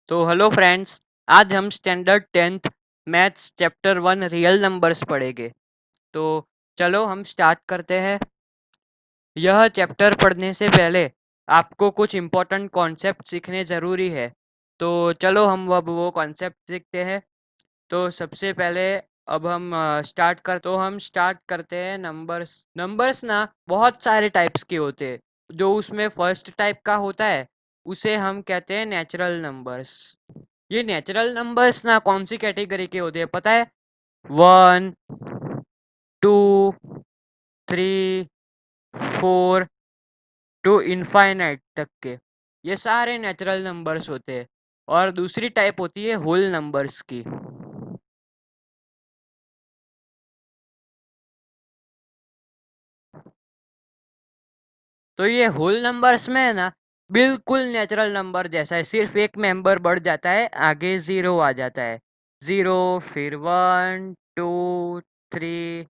तो hello friends, आज हम standard 10th maths chapter 1 real numbers पढ़ेंगे। तो चलो हम स्टार्ट करते हैं। यह चैप्टर पढ़ने से पहले आपको कुछ इम्पोर्टेंट कॉन्सेप्ट सीखने ज़रूरी है। तो चलो हम अब वो कॉन्सेप्ट सीखते हैं। तो सबसे पहले अब हम स्टार्ट करते हैं नंबर्स। नंबर्स ना बहुत सारे टाइप्स के होते हैं। जो उसमें फर्स्ट टाइप का होता है उसे हम कहते हैं नेचुरल नंबर्स। ये नेचुरल नंबर्स ना कौन सी कैटेगरी के होते हैं पता है? 1, 2, 3, 4 टू इनफाइनाइट तक के, ये सारे नेचुरल नंबर्स होते हैं। और दूसरी टाइप होती है होल नंबर्स की। तो ये होल नंबर्स में है ना, बिल्कुल नेचुरल नंबर जैसा है, सिर्फ एक मेंबर बढ़ जाता है, आगे जीरो आ जाता है। जीरो, फिर 1, 2, 3।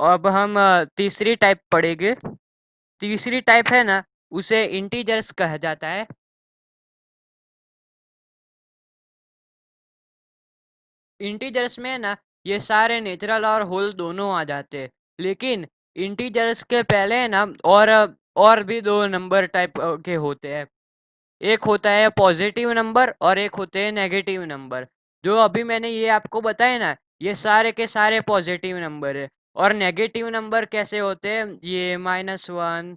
अब हम तीसरी टाइप पढ़ेंगे। तीसरी टाइप है ना, उसे इंटीजर्स कहा जाता है। इंटीजर्स में ना ये सारे नेचुरल और होल दोनों आ जाते हैं। लेकिन इंटीजर्स के पहले है ना और भी दो नंबर टाइप के होते हैं। एक होता है पॉजिटिव नंबर और एक होते हैं नेगेटिव नंबर। जो अभी मैंने ये आपको बताया ना, ये सारे के सारे पॉजिटिव नंबर है। और नेगेटिव नंबर कैसे होते हैं? ये -1,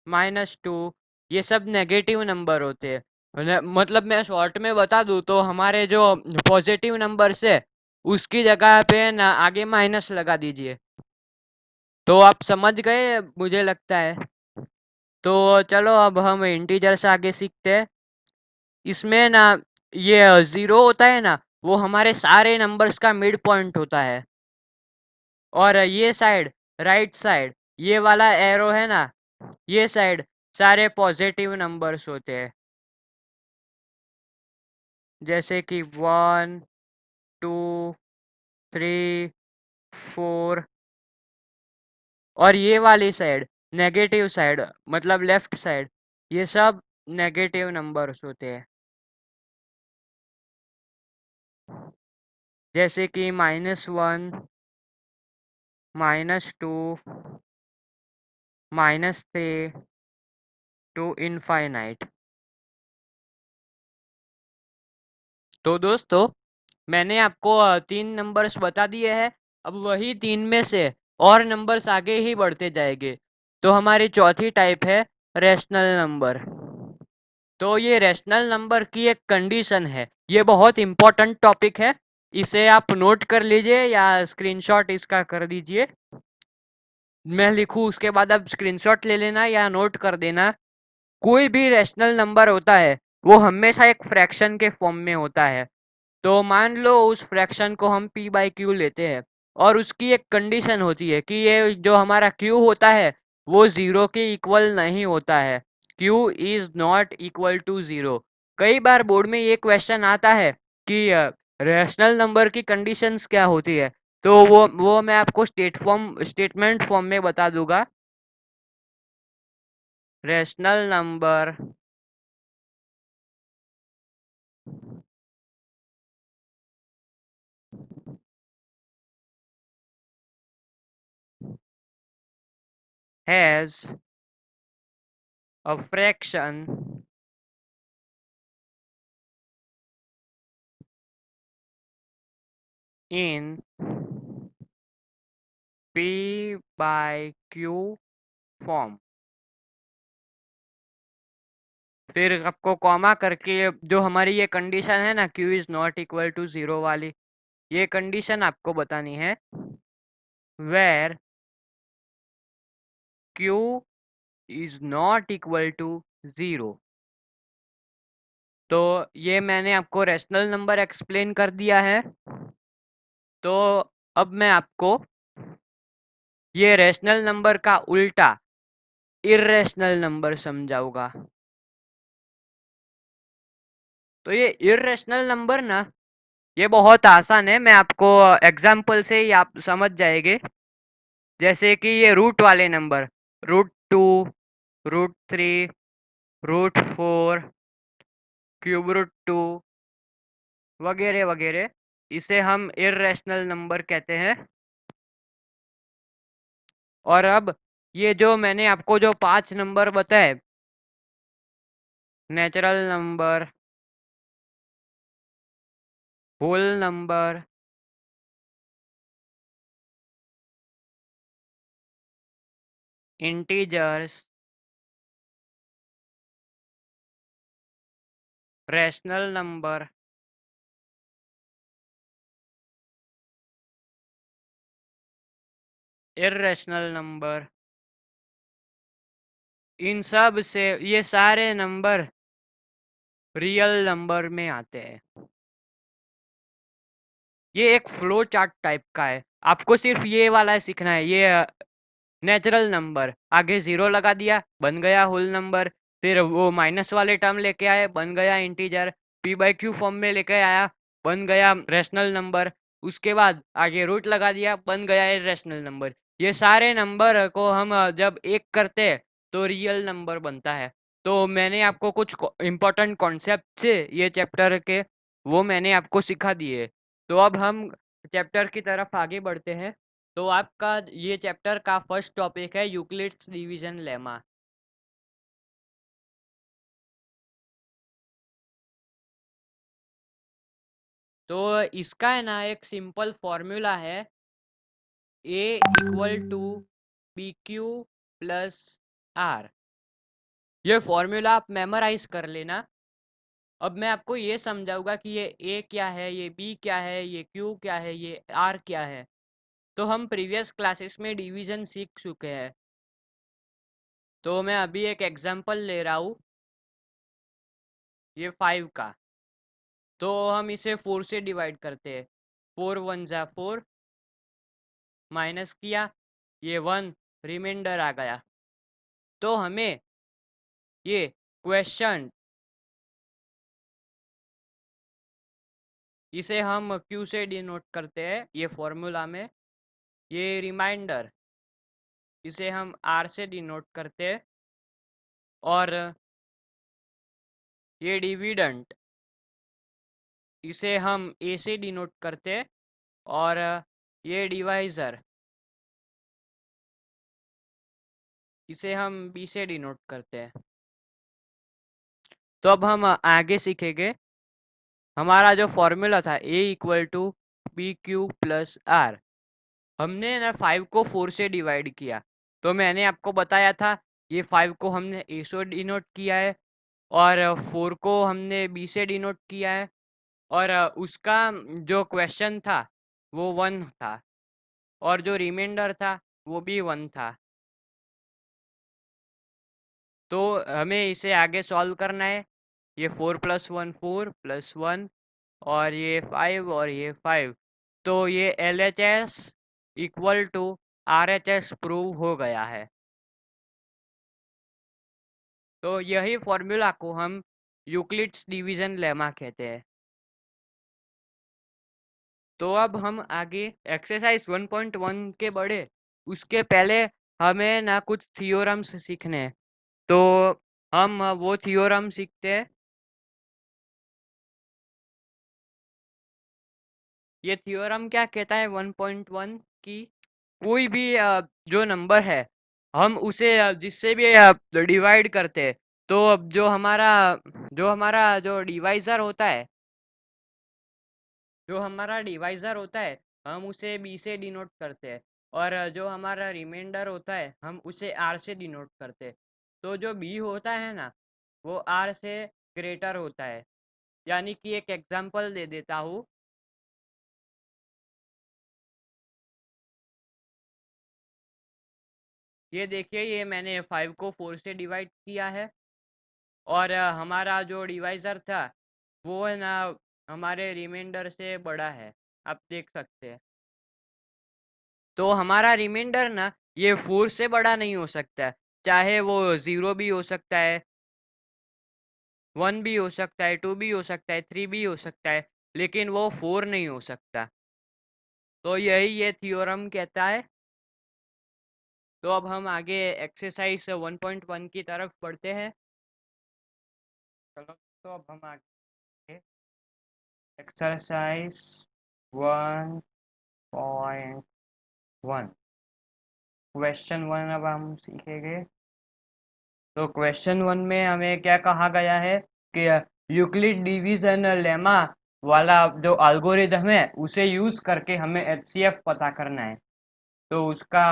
-2, ये सब नेगेटिव नंबर होते हैं। मतलब मैं शॉर्ट में बता दूं तो हमारे जो पॉजिटिव नंबर्स है उसकी जगह पे ना आगे माइनस लगा दीजिए। तो आप समझ गए मुझे लगता है। तो चलो अब हम इंटीजर्स आगे सीखते हैं। इसमें ना ये जीरो होता है ना, वो हमारे सारे नंबर्स का मिड पॉइंट होता है। और ये साइड, राइट साइड, ये वाला एरो है ना, ये साइड सारे पॉजिटिव नंबर्स होते हैं। जैसे कि 1, 2, 3, 4। और ये वाली साइड, नेगेटिव साइड, मतलब लेफ्ट साइड, ये सब नेगेटिव नंबर्स होते हैं। जैसे कि -1, -2, -3 टू इनफाइनाइट। तो दोस्तों, मैंने आपको तीन नंबर्स बता दिए हैं। अब वही तीन में से और नंबर्स आगे ही बढ़ते जाएंगे। तो हमारी चौथी टाइप है रैशनल नंबर। तो ये रैशनल नंबर की एक कंडीशन है। ये बहुत इंपॉर्टेंट टॉपिक है। इसे आप नोट कर लीजिए या स्क्रीनशॉट इसका कर दीजिए। मैं लिखूं उसके बाद आप स्क्रीनशॉट ले लेना या नोट कर देना। कोई भी रैशनल नंबर होता है वो हमेशा एक फ्रैक्शन के फॉर्म में होता है। तो मान लो उस फ्रैक्शन को हम p बाई क्यू लेते हैं। और उसकी एक कंडीशन होती है कि ये जो हमारा q होता है वो जीरो के इक्वल नहीं होता है। q is not equal to zero. कई बार बोर्ड में ये क्वेश्चन आता है कि रैशनल नंबर की कंडीशंस क्या होती है। तो वो मैं आपको स्टेटमेंट फॉर्म में बता दूंगा। Rational number has a fraction in p by q form. फिर आपको कॉमा करके जो हमारी ये कंडीशन है ना, q is not equal to zero वाली, ये कंडीशन आपको बतानी है। Where q is not equal to zero. तो ये मैंने आपको रैशनल नंबर एक्सप्लेन कर दिया है। तो अब मैं आपको ये रैशनल नंबर का उल्टा इर्रेशनल नंबर समझाऊंगा। तो ये इर्रेशनल नंबर ना, ये बहुत आसान है, मैं आपको एग्जाम्पल से ही आप समझ जाएंगे। जैसे कि ये रूट वाले नंबर, √2, √3, √4, क्यूब रूट 2 वगैरह वगैरह, इसे हम इर्रेशनल नंबर कहते हैं। और अब ये जो मैंने आपको जो 5 नंबर बताए, natural number, whole number, integers, rational number, irrational number, इन सब से ये सारे नंबर रियल नंबर में आते हैं। ये एक फ्लो चार्ट टाइप का है, आपको सिर्फ ये वाला सीखना है। ये नेचुरल नंबर, आगे जीरो लगा दिया, बन गया होल नंबर। फिर वो माइनस वाले टर्म लेके आए, बन गया इंटीजर। p/q फॉर्म में लेके आया, बन गया रैशनल नंबर। उसके बाद आगे रूट लगा दिया, बन गया इर्रेशनल नंबर। ये सारे नंबर को हम जब एक करते हैं तो रियल नंबर बनता है। तो मैंने आपको कुछ इम्पोर्टेंट कॉन्सेप्ट थे ये चैप्टर के, वो मैंने आपको सिखा दिए। तो अब हम चैप्टर की तरफ आगे बढ़ते हैं। तो आपका ये चैप्टर का फर्स्ट टॉपिक है यूक्लिड्स डिवीजन लेमा। तो इसका है ना एक सिंपल फॉर्मूला है, a equal to P Q plus R. ये फॉर्मूला आप मेमोराइज कर लेना। अब मैं आपको ये समझाऊंगा कि ये a क्या है, ये b क्या है, ये q क्या है, ये r क्या है। तो हम प्रीवियस क्लासेस में डिवीजन सीख चुके हैं। तो मैं अभी एक एग्जांपल ले रहा हूँ, ये 5 का। तो हम इसे 4 से डिवाइड करते हैं। 4 1 जा 4, माइनस किया, ये 1 रिमाइंडर आ गया। तो हमें ये क्वेश्चन, इसे हम क्यू से डिनोट करते हैं ये फॉर्मूला में। ये रिमाइंडर, इसे हम आर से डिनोट करते हैं। और ये डिविडेंट, इसे हम ए से डिनोट करते हैं। और ये डिवाइजर, इसे हम बी से डिनोट करते हैं। तो अब हम आगे सीखेंगे। हमारा जो फॉर्मूला था a equal to P Q plus R, हमने ना 5 को 4 से डिवाइड किया। तो मैंने आपको बताया था ये 5 को हमने a से डिनोट किया है, और 4 को हमने b से डिनोट किया है। और उसका जो क्वेश्चन था वो 1 था, और जो रिमाइंडर था वो भी 1 था। तो हमें इसे आगे सॉल्व करना है। ये 4 + 1 4 + 1, और ये 5 और ये 5। तो ये LHS equal to RHS prove हो गया है। तो यही फॉर्मूला को हम यूक्लिड्स डिवीजन लेमा कहते हैं। तो अब हम आगे एक्सरसाइज 1.1 के बढ़े उसके पहले हमें ना कुछ थियोरम्स सीखने हैं। तो हम वो थियोरम सीखते हैं। ये थियोरम क्या कहता है 1.1 की, कोई भी जो नंबर है हम उसे जिससे भी डिवाइड करते हैं, तो अब जो डिवाइजर होता है, हम उसे बी से डिनोट करते हैं। और जो हमारा रिमाइंडर होता है हम उसे आर से डिनोट करते हैं। तो जो बी होता है ना वो आर से ग्रेटर होता है। यानी कि एक एग्जांपल दे देता हूँ। ये देखिए, ये मैंने 5 को 4 से डिवाइड किया है, और हमारा जो डिवाइजर था वो है ना हमारे रिमाइंडर से बड़ा है, आप देख सकते हैं। तो हमारा रिमाइंडर ना ये 4 से बड़ा नहीं हो सकता, चाहे वो 0 भी हो सकता है, 1 भी हो सकता है, 2 भी हो सकता है, 3 भी हो सकता है, लेकिन वो 4 नहीं हो सकता। तो यही ये थियोरम कहता है। तो अब हम आगे एक्सरसाइज 1.1 की तरफ बढ़ते हैं। चलो तो अब हम आगे एक्सरसाइज 1.1 क्वेश्चन 1 अब हम सीखेंगे। तो क्वेश्चन 1 में हमें क्या कहा गया है कि यूक्लिड डिवीजन लेमा वाला जो एल्गोरिदम है उसे यूज करके हमें एचसीएफ पता करना है। तो उसका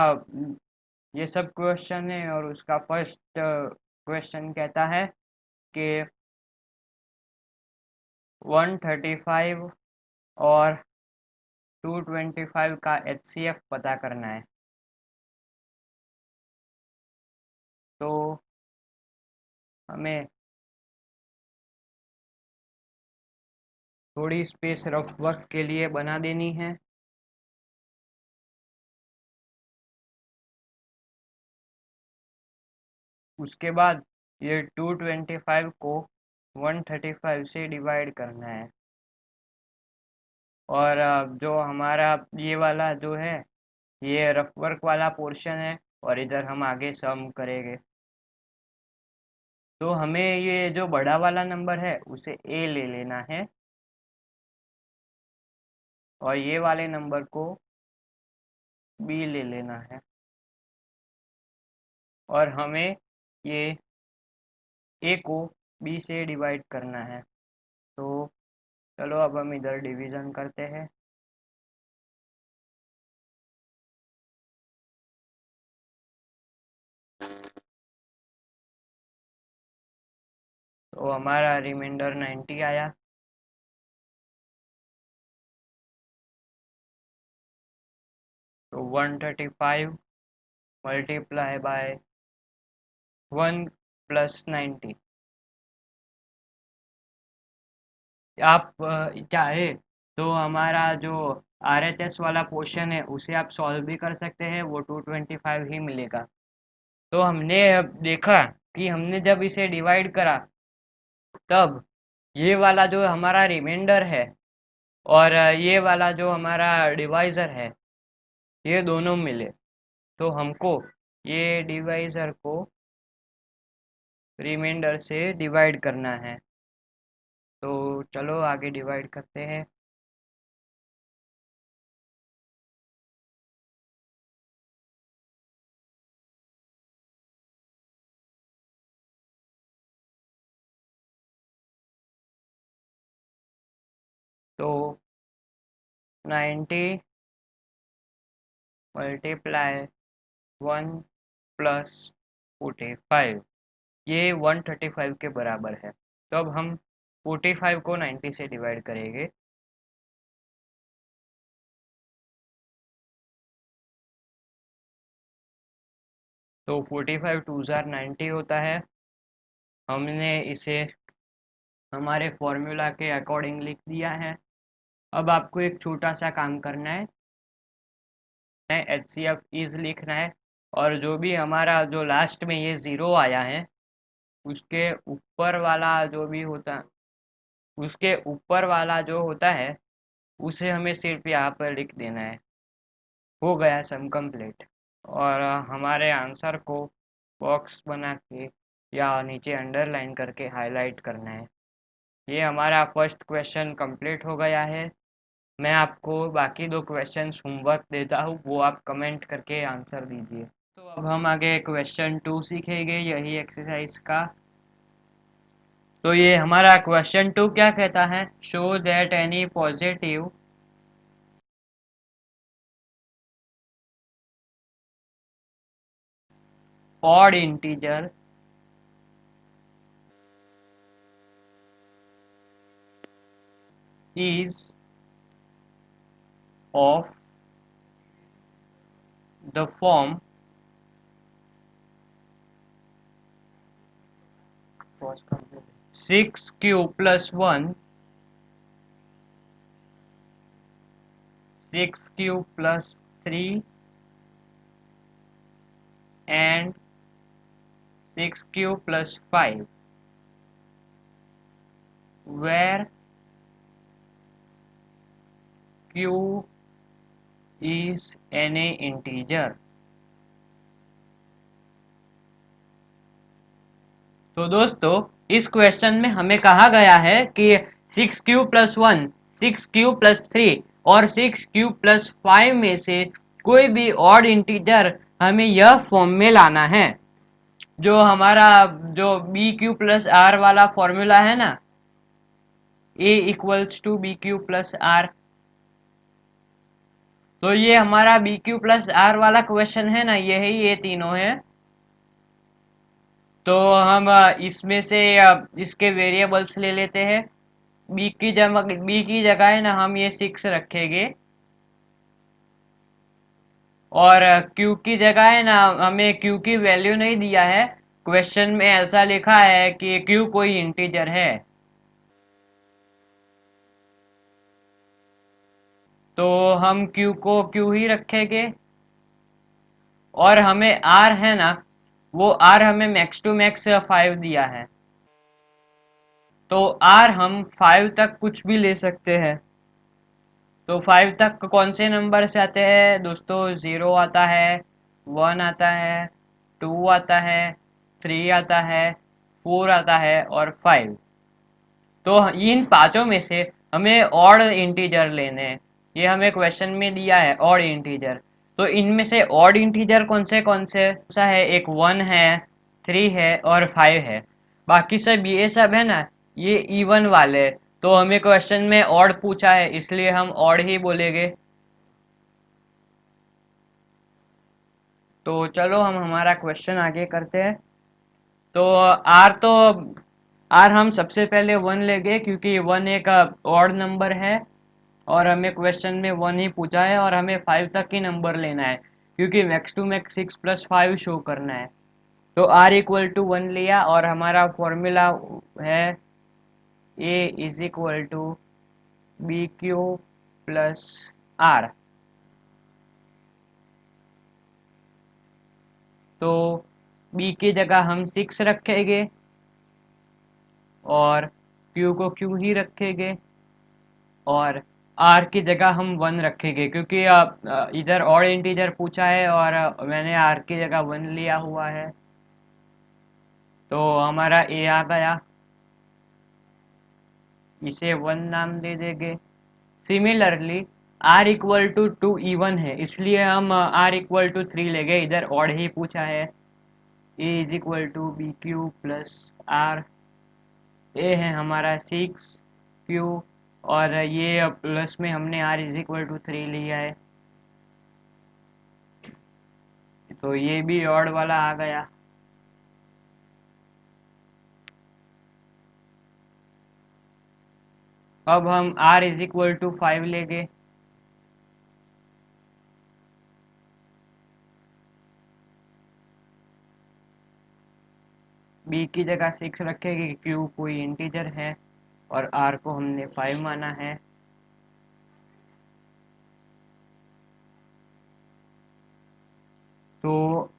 ये सब क्वेश्चन है और उसका फर्स्ट क्वेश्चन कहता है कि 135 और 225 का एचसीएफ पता करना है। तो हमें थोड़ी स्पेस रफ वर्क के लिए बना देनी है। उसके बाद ये 225 को 135 से डिवाइड करना है और जो हमारा ये वाला जो है ये रफ वर्क वाला पोर्शन है और इधर हम आगे सम करेंगे। तो हमें ये जो बड़ा वाला नंबर है उसे ए ले लेना है और ये वाले नंबर को बी ले लेना है और हमें ये ए को बी से डिवाइड करना है। तो चलो अब हम इधर डिवीजन करते हैं। तो हमारा रिमाइंडर 90 आया। तो 135 मल्टीप्लाई बाय 1 प्लस 90। आप चाहे तो हमारा जो आरएचएस वाला पोर्शन है उसे आप सॉल्व भी कर सकते हैं, वो 225 ही मिलेगा। तो हमने अब देखा कि हमने जब इसे डिवाइड करा तब ये वाला जो हमारा रिमाइंडर है और ये वाला जो हमारा डिवाइजर है ये दोनों मिले। तो हमको ये डिवाइजर को रिमाइंडर से डिवाइड करना है। तो चलो आगे डिवाइड करते हैं। तो 90 मल्टीप्लाई 1 प्लस 45 ये 135 के बराबर है। तो अब हम 45 को 90 से डिवाइड करेंगे। तो 45 टू जार 90 होता है। हमने इसे हमारे फॉर्मूला के अकॉर्डिंग लिख दिया है। अब आपको एक छोटा सा काम करना है, एच सी एफ इज लिखना है और जो भी हमारा जो लास्ट में ये ज़ीरो आया है उसके ऊपर वाला जो भी होता उसके ऊपर वाला जो होता है उसे हमें सिर्फ यहाँ पर लिख देना है। हो गया सम कंप्लीट। और हमारे आंसर को बॉक्स बना के या नीचे अंडरलाइन करके हाईलाइट करना है। ये हमारा फर्स्ट क्वेश्चन कंप्लीट हो गया है। मैं आपको बाकी दो क्वेश्चंस होमवर्क देता हूँ, वो आप कमेंट करके आंसर दीजिए। तो अब हम आगे क्वेश्चन 2 सीखेंगे यही एक्सरसाइज का। तो ये हमारा क्वेश्चन 2 क्या कहता है, show that any positive odd integer is of the form 6q plus 1, 6q plus 3 and 6q plus 5, where q is any integer। तो दोस्तों इस क्वेश्चन में हमें कहा गया है कि 6q+1, 6q+3 और 6q+5 में से कोई भी ऑड इंटीजर हमें यह फॉर्म में लाना है। जो हमारा जो bq+r वाला फॉर्मूला है ना, a=bq+r, तो ये हमारा bq+r वाला क्वेश्चन है ना, ये तीनों है। तो हम इसमें से इसके वेरिएबल्स ले लेते हैं। बी की जगह है ना हम ये 6 रखेंगे, और क्यू की जगह है ना हमें क्यू की वैल्यू नहीं दिया है, क्वेश्चन में ऐसा लिखा है कि क्यू कोई इंटीजर है, तो हम क्यू को क्यू ही रखेंगे। और हमें आर है ना, वो आर हमें मैक्स टू मैक्स 5 दिया है, तो आर हम 5 तक कुछ भी ले सकते हैं। तो 5 तक कौन से नंबर से आते हैं दोस्तों? 0 आता है, 1 आता है, 2 आता है, 3 आता है, 4 आता है और 5। तो इन पांचों में से हमें ऑड इंटीजर लेने हैं। ये हमें क्वेश्चन में दिया है ऑड इंटीजर। तो इनमें से ऑड इंटीजर कौन से सा है? एक 1 है, 3 है और 5 है। बाकी सब ये सब है ना, ये इवन वाले। तो हमें क्वेश्चन में ऑड पूछा है, इसलिए हम ऑड ही बोलेंगे। तो चलो हम हमारा क्वेश्चन आगे करते हैं। तो आर हम सबसे पहले 1 लेंगे, क्योंकि 1 एक ऑड नंबर है और हमें क्वेश्चन में 1 ही पूछा है, और हमें 5 तक ही नंबर लेना है, क्योंकि मैक्स टू मैक्स 6+5 शो करना है। तो r=1 लिया, और हमारा फॉर्मूला है a=bq+r। तो b की जगह हम 6 रखेंगे और q को q ही रखेंगे, और r की जगह हम 1 रखेंगे, क्योंकि इधर ऑड इंटीजर पूछा है और मैंने r की जगह 1 लिया हुआ है। तो हमारा a आ गया, इसे 1 नाम दे देंगे। सिमिलरली r=2 इवन है, इसलिए हम r=3 लेंगे, इधर ऑड ही पूछा है। a=bq+r, a है हमारा 6, q, और ये प्लस में हमने r=3 लिया है, तो ये भी ऑड वाला आ गया। अब हम r=5 लेंगे, b की जगह 6 रखेंगे, q कोई इंटीजर है और r को हमने 5 माना है। तो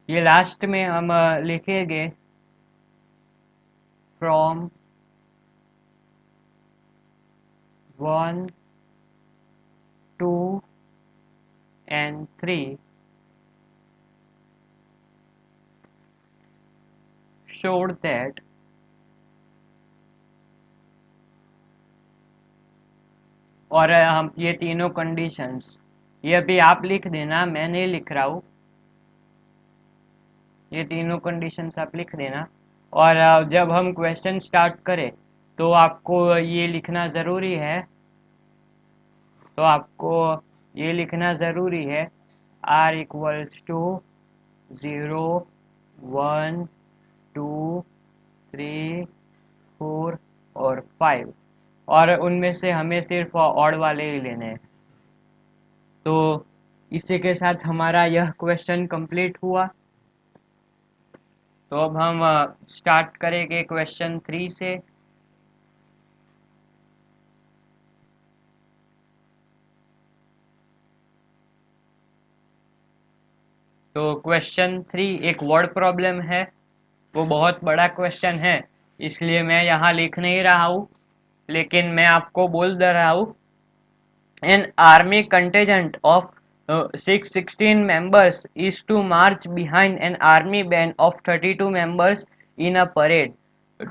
ये लास्ट में हम लिखेंगे फ्रॉम 1, 2 and 3 showed that और हम ये तीनों कंडीशंस, ये अभी आप लिख देना, मैं नहीं लिख रहा हूँ, ये तीनों कंडीशंस आप लिख देना। और जब हम क्वेश्चन स्टार्ट करें तो आपको ये लिखना ज़रूरी है, तो आपको ये लिखना ज़रूरी है r=0, 1, 2, 3, 4 और 5, और उनमें से हमें सिर्फ ऑड वाले ही लेने हैं। तो इसी के साथ हमारा यह क्वेश्चन कंप्लीट हुआ। तो अब हम स्टार्ट करेंगे क्वेश्चन 3 से। तो क्वेश्चन 3 एक वर्ड प्रॉब्लम है, वो बहुत बड़ा क्वेश्चन है, इसलिए मैं यहाँ लिख नहीं रहा हूँ, लेकिन मैं आपको बोल दे रहा हूँ। An army contingent of 616 members is to march behind an army band of 32 members in a parade.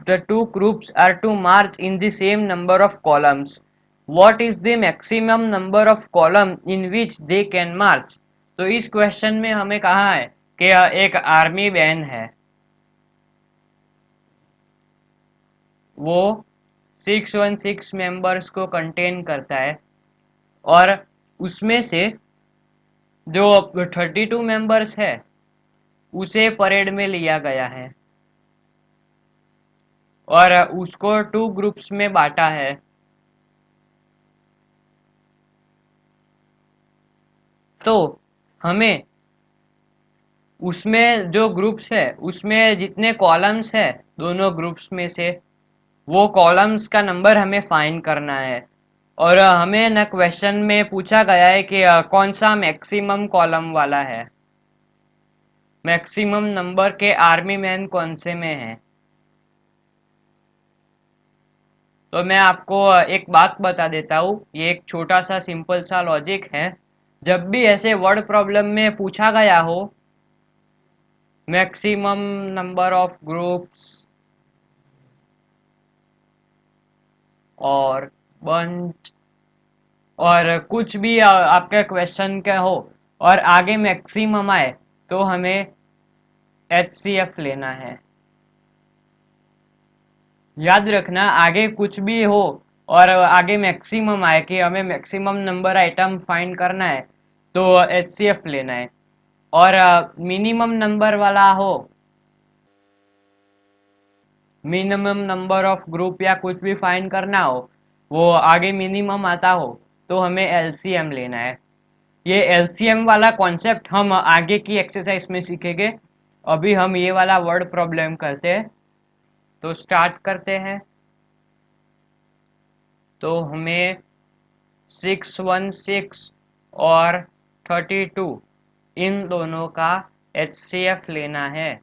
the two groups are to march in the same number of columns. What is the maximum number of column in which they can march? तो इस question में हमें कहा है कि एक army van है, वो 616 मेंबर्स को कंटेन करता है और उसमें से जो 32 मेंबर्स है उसे परेड में लिया गया है और उसको टू ग्रुप्स में बांटा है। तो हमें उसमें जो ग्रुप्स है उसमें जितने कॉलम्स है दोनों ग्रुप्स में से वो कॉलम्स का नंबर हमें फाइंड करना है। और हमें न क्वेश्चन में पूछा गया है कि कौन सा मैक्सिमम कॉलम वाला है, मैक्सिमम नंबर के आर्मी मैन कौन से में है। तो मैं आपको एक बात बता देता हूँ, ये एक छोटा सा सिंपल सा लॉजिक है। जब भी ऐसे वर्ड प्रॉब्लम में पूछा गया हो मैक्सिमम नंबर ऑफ ग्रुप्स और बंच और कुछ भी आपके क्वेश्चन का हो और आगे मैक्सिमम आए तो हमें HCF लेना है। याद रखना, आगे कुछ भी हो और आगे मैक्सिमम आए कि हमें मैक्सिमम नंबर आइटम फाइंड करना है तो HCF लेना है। और मिनिमम नंबर वाला हो, मिनिमम नंबर ऑफ ग्रुप या कुछ भी फाइंड करना हो, वो आगे मिनिमम आता हो तो हमें LCM लेना है। ये LCM वाला कॉन्सेप्ट हम आगे की एक्सरसाइज में सीखेंगे। अभी हम ये वाला वर्ड प्रॉब्लम करते हैं, तो स्टार्ट करते हैं। तो हमें 616 और 32 इन दोनों का HCF लेना है।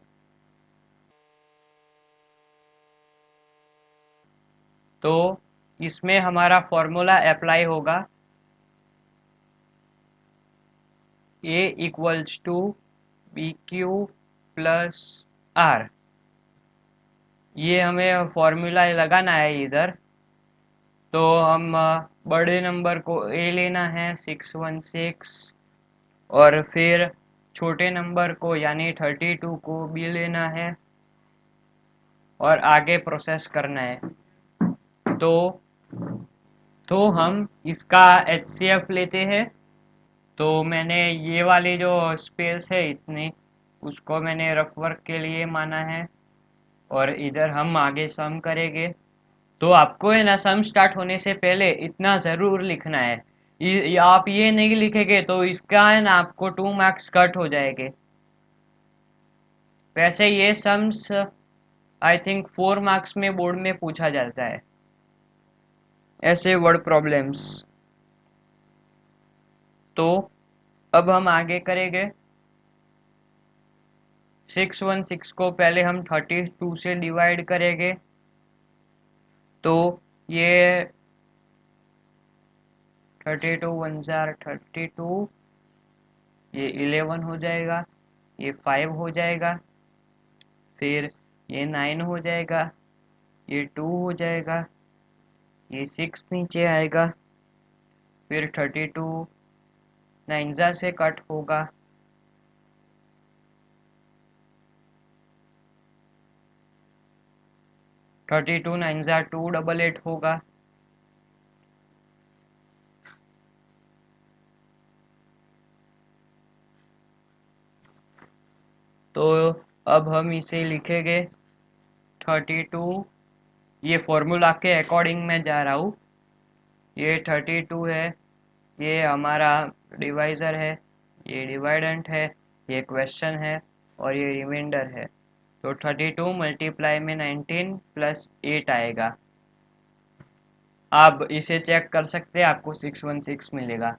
तो इसमें हमारा फॉर्मूला अप्लाई होगा, A equals to BQ plus R। ये हमें फॉर्मूला लगाना है इधर। तो हम बड़े नंबर को A लेना है 616 और फिर छोटे नंबर को यानी 32 को B लेना है और आगे प्रोसेस करना है। तो हम इसका HCF लेते हैं। तो मैंने ये वाली जो स्पेस है इतनी, उसको मैंने रफ वर्क के लिए माना है और इधर हम आगे सम करेंगे। तो आपको है ना सम स्टार्ट होने से पहले इतना ज़रूर लिखना है। आप ये नहीं लिखेंगे तो इसका है ना आपको 2 मार्क्स कट हो जाएंगे। वैसे ये सम्स आई थिंक 4 मार्क्स में बोर्ड में पूछा जाता है, ऐसे वर्ड प्रॉब्लम्स। तो अब हम आगे करेंगे। 616 को पहले हम 32 से डिवाइड करेंगे तो ये 32 1 जार 32, ये 11 हो जाएगा, ये 5 हो जाएगा, फिर ये 9 हो जाएगा, ये 2 हो जाएगा, ये 6 नीचे आएगा, फिर 32 9 जार से कट होगा, 32 9 जार 288 होगा, तो अब हम इसे लिखेंगे 32, ये फॉर्मूला के अकॉर्डिंग मैं जा रहा हूँ। ये 32 है, ये हमारा डिवाइज़र है, ये डिवाइडेंट है, ये क्वेश्चन है और ये रिमाइंडर है। तो 32 मल्टीप्लाई में 19 प्लस 8 आएगा। आप इसे चेक कर सकते हैं, आपको 616 मिलेगा।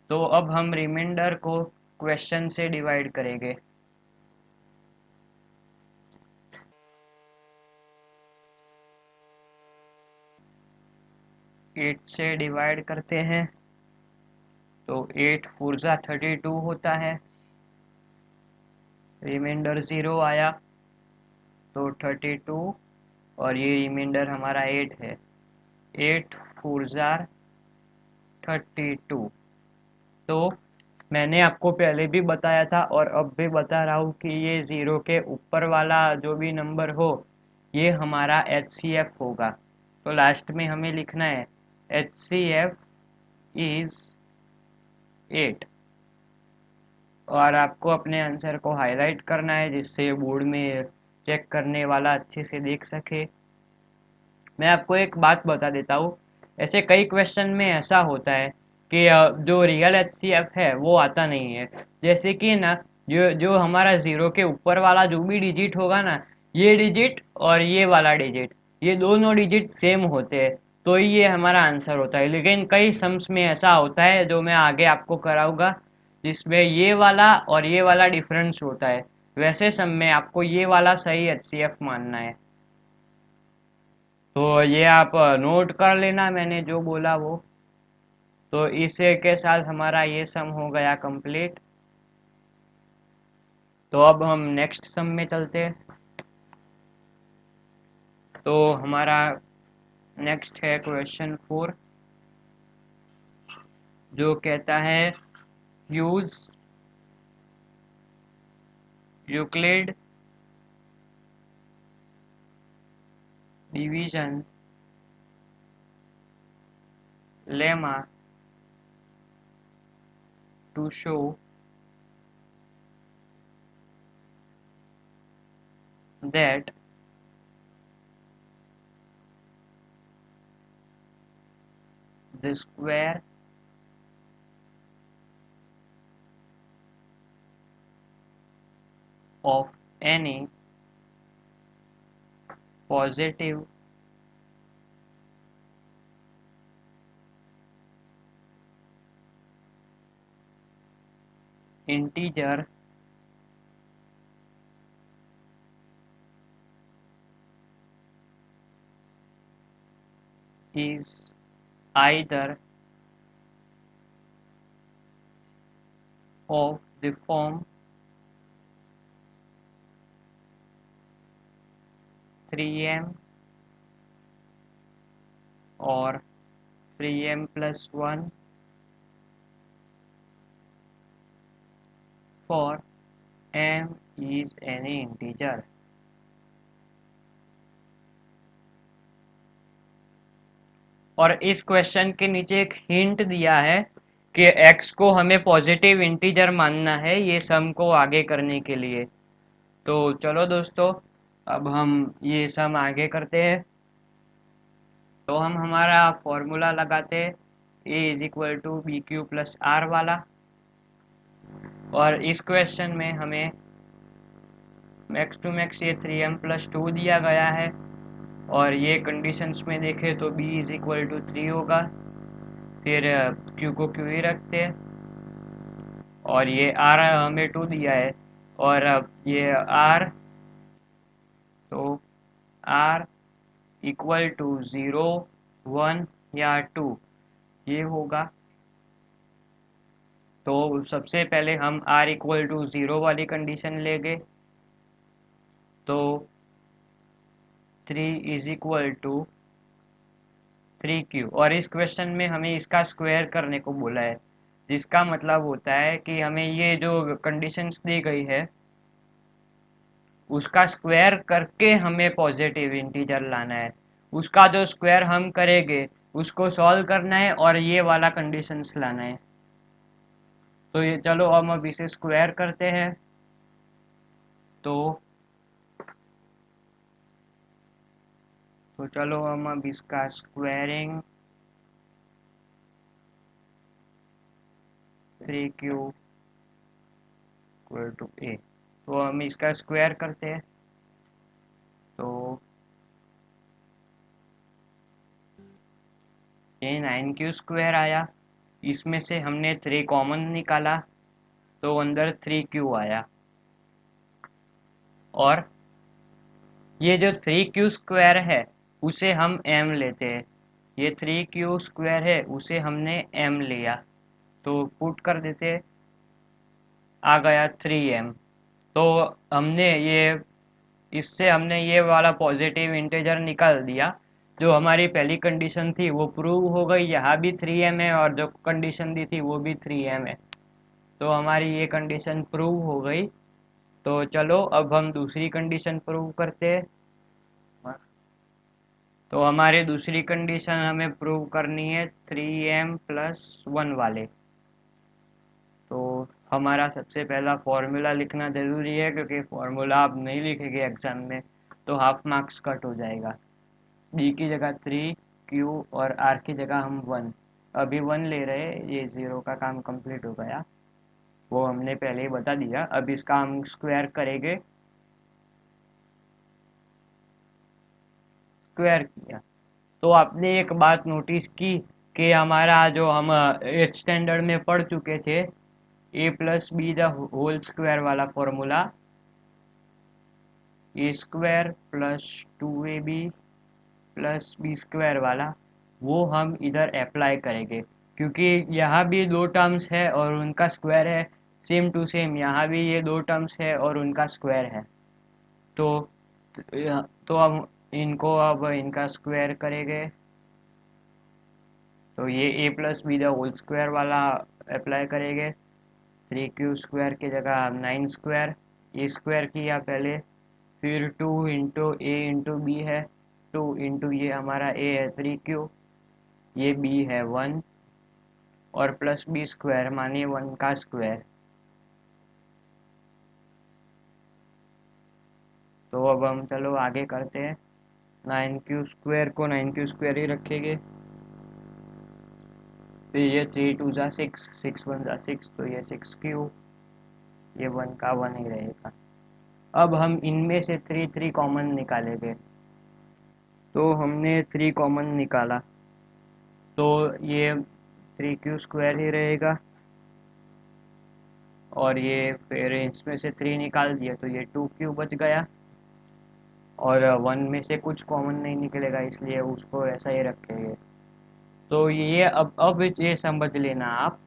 तो अब हम रिमाइंडर को क्वेश्चन से डिवाइड करेंगे। एट से डिवाइड करते हैं तो 8 4 32 होता है, रिमाइंडर 0 आया तो 32 और ये रिमाइंडर हमारा 8 है। 8 4 जार 32। तो मैंने आपको पहले भी बताया था और अब भी बता रहा हूँ कि ये ज़ीरो के ऊपर वाला जो भी नंबर हो ये हमारा HCF होगा। तो लास्ट में हमें लिखना है HCF इज 8 और आपको अपने आंसर को हाईलाइट करना है जिससे बोर्ड में चेक करने वाला अच्छे से देख सके। मैं आपको एक बात बता देता हूँ, ऐसे कई क्वेश्चन में ऐसा होता है कि जो रियल HCF है वो आता नहीं है। जैसे कि ना जो जो हमारा ज़ीरो के ऊपर वाला जो भी डिजिट होगा ना, ये डिजिट और ये वाला डिजिट, ये दोनों डिजिट सेम होते हैं तो ही ये हमारा आंसर होता है। लेकिन कई सम्स में ऐसा होता है जो मैं आगे आपको कराऊंगा जिसमें ये वाला और ये वाला डिफरेंस होता है। वैसे सम में आपको ये वाला सही HCF मानना है। तो ये आप नोट कर लेना मैंने जो बोला वो। तो इसे के साथ हमारा ये सम हो गया कंप्लीट। तो अब हम नेक्स्ट सम में चलते हैं। तो हमारा नेक्स्ट है क्वेश्चन 4 जो कहता है use Euclid division lemma to show that the square of any positive integer is either of the form 3m or 3m plus 1 for m is any integer। और इस क्वेश्चन के नीचे एक हिंट दिया है कि x को हमें पॉजिटिव इंटीजर मानना है ये सम को आगे करने के लिए। तो चलो दोस्तों अब हम ये सम आगे करते हैं। तो हम हमारा फॉर्मूला लगाते हैं a is equal to B Q plus R वाला। और इस क्वेश्चन में हमें मैक्स टू मैक्स ये 3m प्लस 2 दिया गया है और ये कंडीशंस में देखें तो b इज इक्वल टू 3 होगा। फिर q को q ही रखते हैं और ये r हमें 2 दिया है और ये r, तो r इक्वल टू 0 1 या 2 ये होगा। तो सबसे पहले हम r इक्वल टू 0 वाली कंडीशन लेंगे। तो 3 इज इक्वल टू 3q और इस क्वेश्चन में हमें इसका स्क्वायर करने को बोला है जिसका मतलब होता है कि हमें ये जो कंडीशंस दी गई है उसका स्क्वायर करके हमें पॉजिटिव इंटीजर लाना है। उसका जो स्क्वायर हम करेंगे उसको सॉल्व करना है और ये वाला कंडीशंस लाना है। तो ये चलो हम अब इसे स्क्वायर करते हैं। तो चलो हम अब इसका squaring 3q equal to a, तो हम इसका स्क्वायर करते हैं। तो ये 9q स्क्वायर आया, इसमें से हमने 3 कॉमन निकाला तो अंदर 3q आया। और ये जो 3q स्क्वायर है उसे हम m लेते हैं। ये 3q स्क्वायर है उसे हमने m लिया तो पुट कर देते, आ गया 3m। तो हमने ये इससे हमने ये वाला पॉजिटिव इंटीजर निकाल दिया। जो हमारी पहली कंडीशन थी वो प्रूव हो गई, यहाँ भी 3m है और जो कंडीशन दी थी वो भी 3m है, तो हमारी ये कंडीशन प्रूव हो गई। तो चलो अब हम दूसरी कंडीशन प्रूव करते हैं। तो हमारी दूसरी कंडीशन हमें प्रूव करनी है 3m+1 वाले। तो हमारा सबसे पहला फॉर्मूला लिखना ज़रूरी है, क्योंकि फॉर्मूला आप नहीं लिखेंगे एग्जाम में तो हाफ मार्क्स कट हो जाएगा। बी की जगह 3, क्यू और आर की जगह हम 1, अभी 1 ले रहे हैं, ये 0 का काम कंप्लीट हो गया, वो हमने पहले ही बता दिया। अब इसका हम स्क्वायर करेंगे, स्क्वायर किया तो आपने एक बात नोटिस की कि हमारा जो हम 8th स्टैंडर्ड में पढ़ चुके थे a+b द होल स्क्वायर वाला फॉर्मूला, a² + 2ab + b² वाला, वो हम इधर अप्लाई करेंगे, क्योंकि यहाँ भी दो टर्म्स है और उनका स्क्वायर है, सेम टू सेम यहाँ भी ये दो टर्म्स है और उनका स्क्वायर है। तो हम इनको अब इनका स्क्वायर करेंगे, तो ये a+b द होल स्क्वायर वाला अप्लाई करेंगे। 3q² की जगह 9², ए स्क्वायर किया पहले, फिर 2 इंटू ए इंटू बी है, 2 इंटू ये हमारा a है 3q, ये b है 1 और प्लस b² मानिए 1 का स्क्वायर। तो अब हम चलो आगे करते हैं। 9q² को 9q² ही रखेंगे, फिर ये 3 2 ज़ा 6, 6 1 ज़ा 6, तो ये 6q, ये 1 का 1 ही रहेगा। अब हम इनमें से 3 3 कॉमन निकालेंगे, तो हमने 3 कॉमन निकाला, तो ये 3q² ही रहेगा, और ये फिर इसमें से 3 निकाल दिया तो ये 2q बच गया, और 1 में से कुछ कॉमन नहीं निकलेगा इसलिए उसको ऐसा ही रखेंगे। तो ये अब ये समझ लेना आप,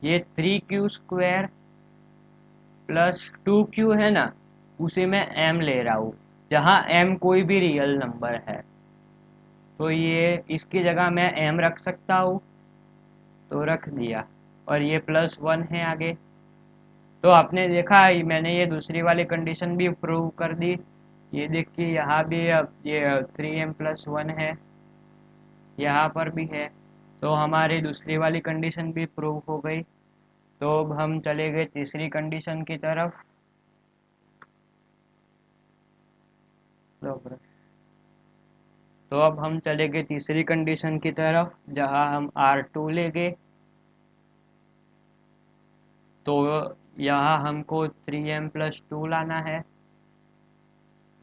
ये 3q² + 2q है ना, उसे मैं m ले रहा हूँ, जहाँ m कोई भी रियल नंबर है, तो ये इसकी जगह मैं m रख सकता हूँ, तो रख दिया, और ये +1 है आगे। तो आपने देखा मैंने ये दूसरी वाली कंडीशन भी प्रूव कर दी, ये देखिए यहाँ भी अब ये 3m+1 है, यहाँ पर भी है, तो हमारी दूसरी वाली कंडीशन भी प्रूव हो गई। तो अब हम चले गए तीसरी कंडीशन की तरफ। तो अब हम चले गए तीसरी कंडीशन की तरफ, जहाँ हम R2 लेंगे। तो यहाँ हमको 3m+2 लाना है,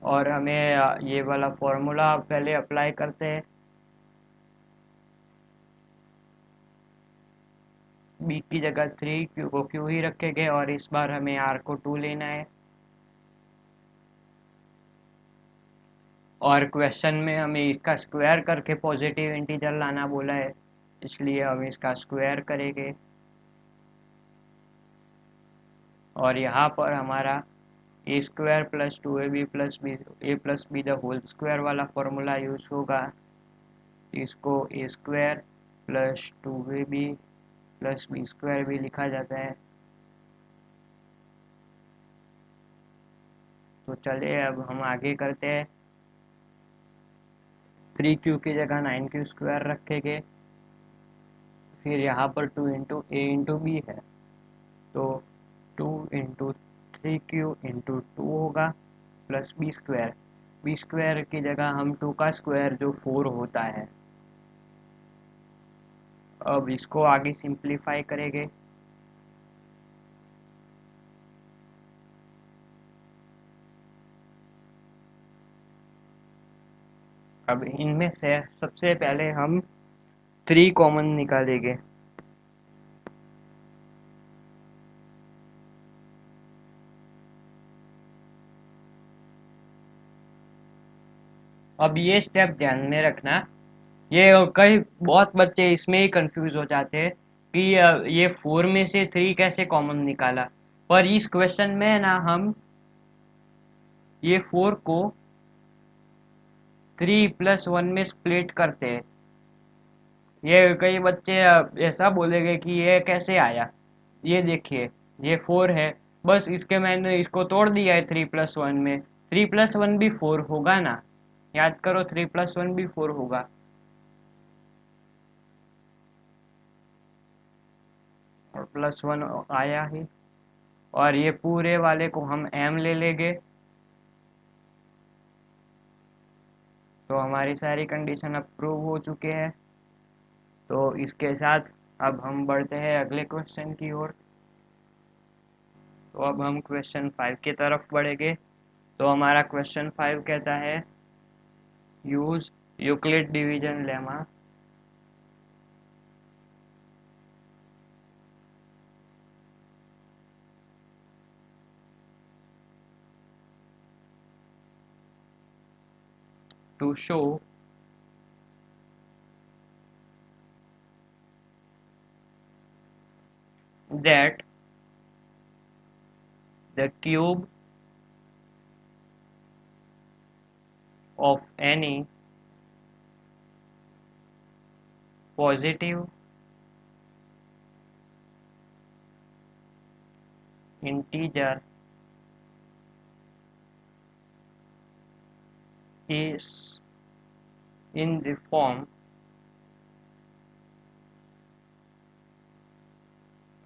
और हमें ये वाला फॉर्मूला पहले अप्लाई करते हैं। b की जगह 3, q को q ही रखेंगे, और इस बार हमें r को 2 लेना है। और क्वेश्चन में हमें इसका स्क्वायर करके पॉजिटिव इंटीजर लाना बोला है, इसलिए हम इसका स्क्वायर करेंगे, और यहाँ पर हमारा a² + 2ab + b the whole square वाला फॉर्मूला यूज होगा। इसको a² + 2ab + b² भी लिखा जाता है। तो चलिए अब हम आगे करते हैं। 3q की जगह 9q² रखेंगे, फिर यहाँ पर 2 इंटू ए इंटू बी है, तो 2 इंटू 3q इंटू 2 होगा, प्लस b² की जगह हम 2 का स्क्वायर जो 4 होता है। अब इसको आगे सिंप्लीफाई करेंगे। अब इनमें से सबसे पहले हम 3 कॉमन निकालेंगे। अब ये स्टेप ध्यान में रखना, ये कई बहुत बच्चे इसमें ही कंफ्यूज हो जाते हैं कि ये 4 में से 3 कैसे कॉमन निकाला, पर इस क्वेश्चन में ना हम ये 4 को 3+1 में स्प्लिट करते हैं। ये कई बच्चे ऐसा बोलेंगे कि ये कैसे आया। ये देखिए, ये 4 है, बस इसके मैंने इसको तोड़ दिया है 3+1 में। 3+1 भी 4 होगा ना, याद करो 3+1 भी 4 होगा। और +1 आया ही, और ये पूरे वाले को हम m ले लेंगे। तो हमारी सारी कंडीशन अप्रूव हो चुके हैं। तो इसके साथ अब हम बढ़ते हैं अगले क्वेश्चन की ओर। तो अब हम क्वेश्चन 5 की तरफ बढ़ेंगे। तो हमारा क्वेश्चन 5 कहता है, use Euclid division lemma to show that the cube of any positive integer is in the form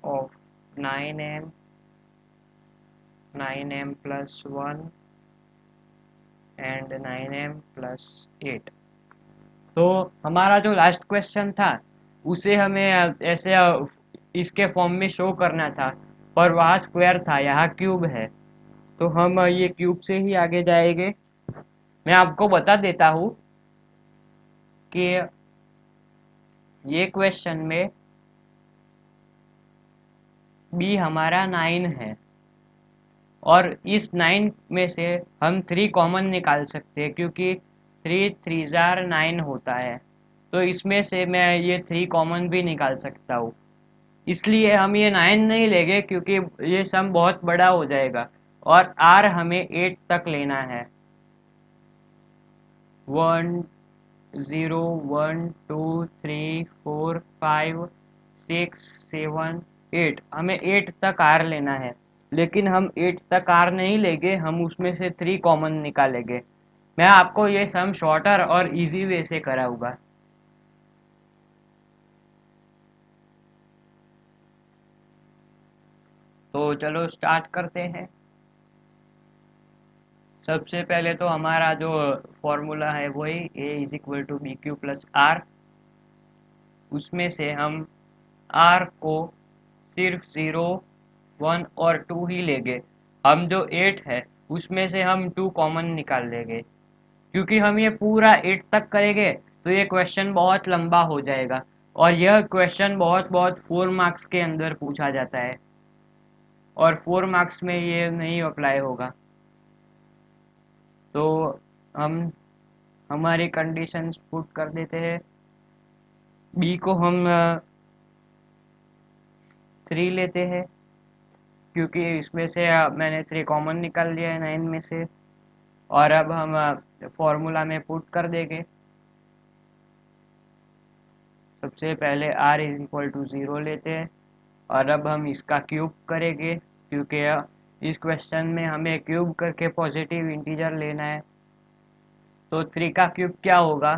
of 9m 9m plus 1 and 9m plus 8। तो हमारा जो लास्ट क्वेश्चन था उसे हमें ऐसे इसके फॉर्म में शो करना था, पर वहाँ स्क्वायर था, यहाँ क्यूब है। तो हम ये क्यूब से ही आगे जाएंगे। मैं आपको बता देता हूँ कि ये क्वेश्चन में बी हमारा 9 है, और इस 9 में से हम 3 कॉमन निकाल सकते हैं, क्योंकि 3 3 जार 9 होता है। तो इसमें से मैं ये 3 कॉमन भी निकाल सकता हूँ। इसलिए हम ये 9 नहीं लेंगे, क्योंकि ये सम बहुत बड़ा हो जाएगा, और आर हमें 8 तक लेना है। 1 0 1 2 3 4 5 6 7 8, हमें 8 तक आर लेना है। लेकिन हम 8 तक आर नहीं लेंगे, हम उसमें से 3 कॉमन निकालेंगे। मैं आपको ये सम शॉर्टर और इजी वे से कराऊंगा। तो चलो स्टार्ट करते हैं। सबसे पहले तो हमारा जो फॉर्मूला है वही a = bq+r। उसमें से हम r को सिर्फ 0 1 और 2 ही लेंगे। हम जो 8 है उसमें से हम 2 कॉमन निकाल लेंगे, क्योंकि हम ये पूरा 8 तक करेंगे तो ये क्वेश्चन बहुत लंबा हो जाएगा, और यह क्वेश्चन बहुत बहुत 4 मार्क्स के अंदर पूछा जाता है, और 4 मार्क्स में ये नहीं अप्लाई होगा। तो हम हमारी कंडीशंस पुट कर देते हैं। बी को हम 3 लेते हैं, क्योंकि इसमें से मैंने 3 कॉमन निकाल लिया है 9 में से। और अब हम फॉर्मूला में पुट कर देंगे। सबसे पहले r = 0 लेते हैं, और अब हम इसका क्यूब करेंगे, क्योंकि इस क्वेश्चन में हमें क्यूब करके पॉजिटिव इंटीजर लेना है। तो 3 का क्यूब क्या होगा,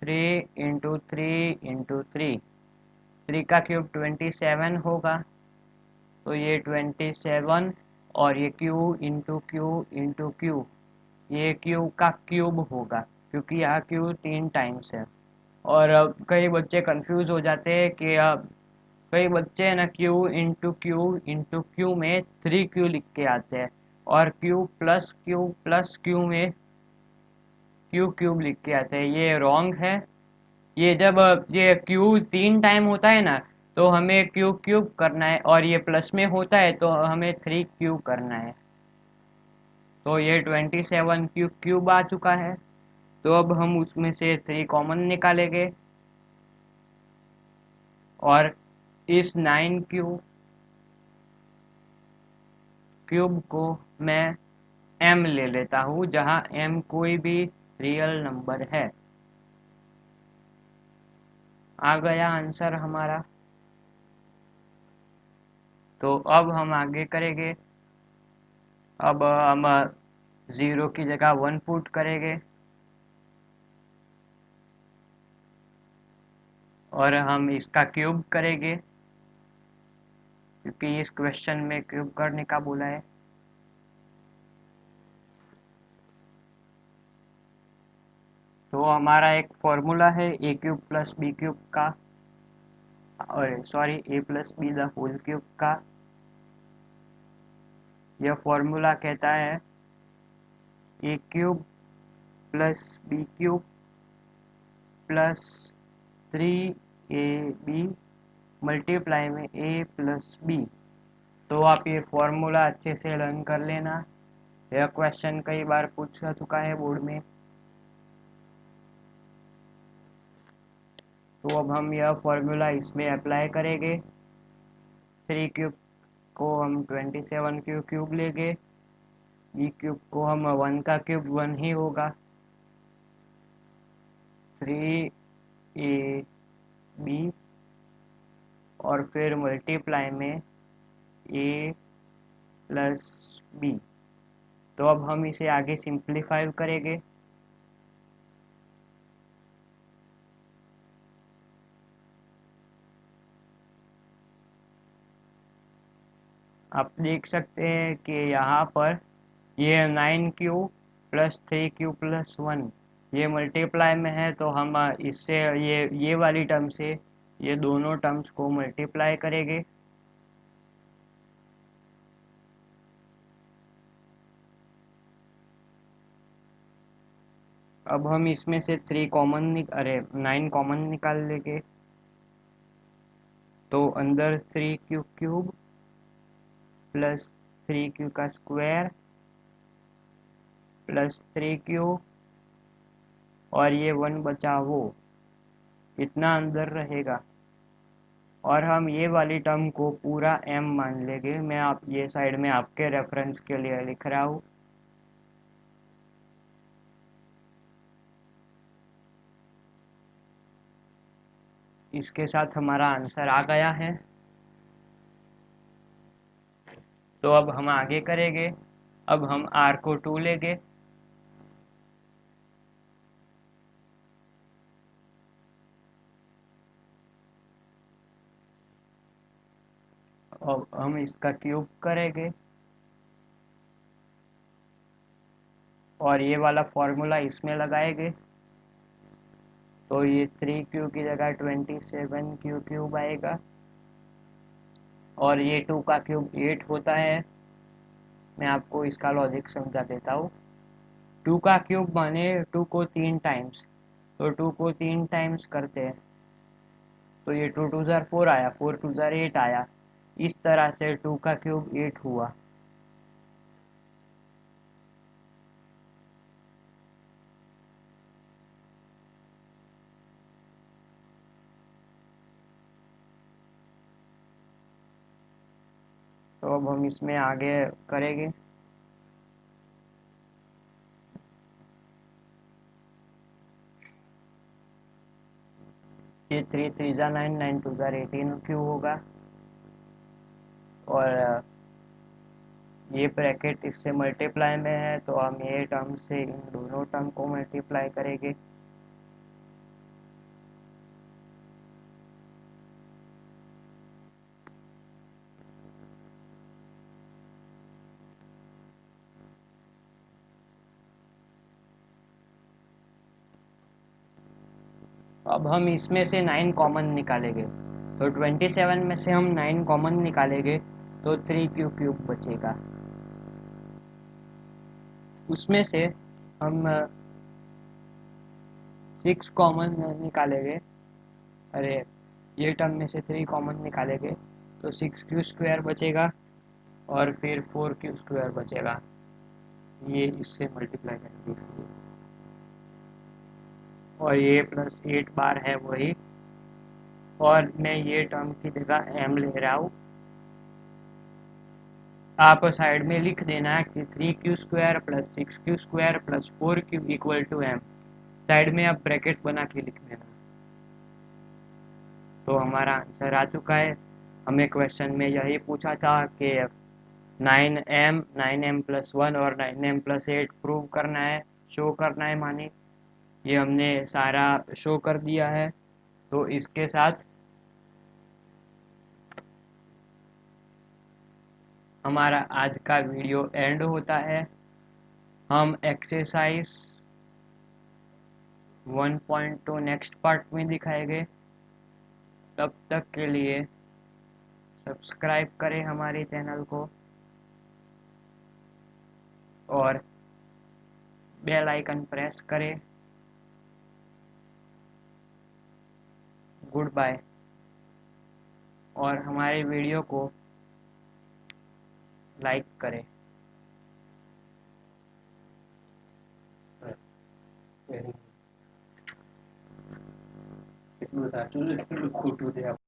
3 × 3 × 3, 3 का क्यूब 27 होगा। तो ये 27, और ये Q into Q into Q, ये क्यू का क्यूब होगा, क्योंकि यहाँ क्यू 3 टाइम्स है। और कई बच्चे कंफ्यूज हो जाते हैं कि कई बच्चे ना क्यू क्यू में 3 क्यू लिख के आते हैं, और क्यू प्लस क्यू में क्यू क्यूब लिख के आते हैं। ये रॉन्ग है। ये जब ये क्यू 3 टाइम होता है ना, तो हमें क्यू क्यूब करना है, और ये प्लस में होता है तो हमें 3 क्यूब करना है। तो ये 27 क्यू क्यूब आ चुका है। तो अब हम उसमें से 3 कॉमन निकालेंगे, और इस 9 क्यूब को मैं m ले लेता हूँ, जहाँ m कोई भी रियल नंबर है। आ गया आंसर हमारा। तो अब हम आगे करेंगे। अब हम 0 की जगह 1 पुट करेंगे और हम इसका क्यूब करेंगे, क्योंकि इस क्वेश्चन में क्यूब करने का बोला है। तो हमारा एक फॉर्मूला है a cube plus b cube का, और sorry a plus b the whole cube का। यह फॉर्मूला कहता है a cube plus b cube plus 3ab multiply में a प्लस बी। तो आप ये फॉर्मूला अच्छे से लर्न कर लेना, यह क्वेश्चन कई बार पूछा चुका है बोर्ड में। तो अब हम यह फॉर्मूला इसमें अप्लाई करेंगे। 3 क्यूब को हम 27 क्यूब लेंगे, बी क्यूब को हम 1 का क्यूब 1 ही होगा, 3ab और फिर मल्टीप्लाई में a प्लस बी। तो अब हम इसे आगे सिंप्लीफाई करेंगे। आप देख सकते हैं कि यहाँ पर ये 9q प्लस 3q प्लस 1 ये मल्टीप्लाई में है, तो हम इससे ये वाली टर्म से ये दोनों टर्म्स को मल्टीप्लाई करेंगे। अब हम इसमें से 9 कॉमन निकाल लेंगे। तो अंदर 3q क्यूब प्लस 3q का स्क्वायर प्लस 3q और ये 1 बचा वो, इतना अंदर रहेगा। और हम ये वाली टर्म को पूरा m मान लेंगे। मैं आप ये साइड में आपके रेफरेंस के लिए लिख रहा हूँ। इसके साथ हमारा आंसर आ गया है। तो अब हम आगे करेंगे। अब हम r को 2 लेंगे, अब हम इसका क्यूब करेंगे और ये वाला फॉर्मूला इसमें लगाएंगे। तो ये 3q की जगह 27q क्यूब आएगा और ये 2 का क्यूब 8 होता है। मैं आपको इसका लॉजिक समझा देता हूँ। 2 का क्यूब माने 2 को 3 टाइम्स, तो 2 को 3 टाइम्स करते हैं तो ये 2 2 ज़ार 4 आया, 4 2 ज़ार 8 आया। इस तरह से 2 का क्यूब 8 हुआ। तो अब हम इसमें आगे करेंगे। ये 3 3 ज़ार 9 9 2 ज़ार 18 क्यों होगा, और ये ब्रैकेट इससे मल्टीप्लाई में है, तो हम ये टर्म से इन दोनों टर्म को मल्टीप्लाई करेंगे। अब हम इसमें से 9 कॉमन निकालेंगे। तो 27 में से हम 9 कॉमन निकालेंगे तो 3q क्यूब बचेगा। उसमें से हम 6 कॉमन निकालेंगे। अरे, ये टर्म में से 3 कॉमन निकालेंगे तो 6q स्क्वायर बचेगा और फिर 4q स्क्वायर बचेगा। ये इससे मल्टीप्लाई करेंगे इसलिए, और ये प्लस 8 बार है वही, और मैं ये टर्म की जगह m ले रहा हूँ। आप साइड में लिख देना कि 3q² + 6q² + 4q = m। Side में आप ब्रैकेट बना के लिख देना। तो हमारा आंसर आ चुका है। हमें क्वेश्चन में यही पूछा था कि 9m + 1 और 9m + 8 प्रूव करना है, शो करना है मानी। ये हमने सारा शो कर दिया है। तो इसके साथ हमारा आज का वीडियो एंड होता है। हम एक्सरसाइज 1.2 नेक्स्ट पार्ट में दिखाएंगे। तब तक के लिए सब्सक्राइब करें हमारे चैनल को और बेल आइकन प्रेस करें। Good bye. और हमारे वीडियो को लाइक करें। એટલું સાચું ને એટલું ખોટું છે.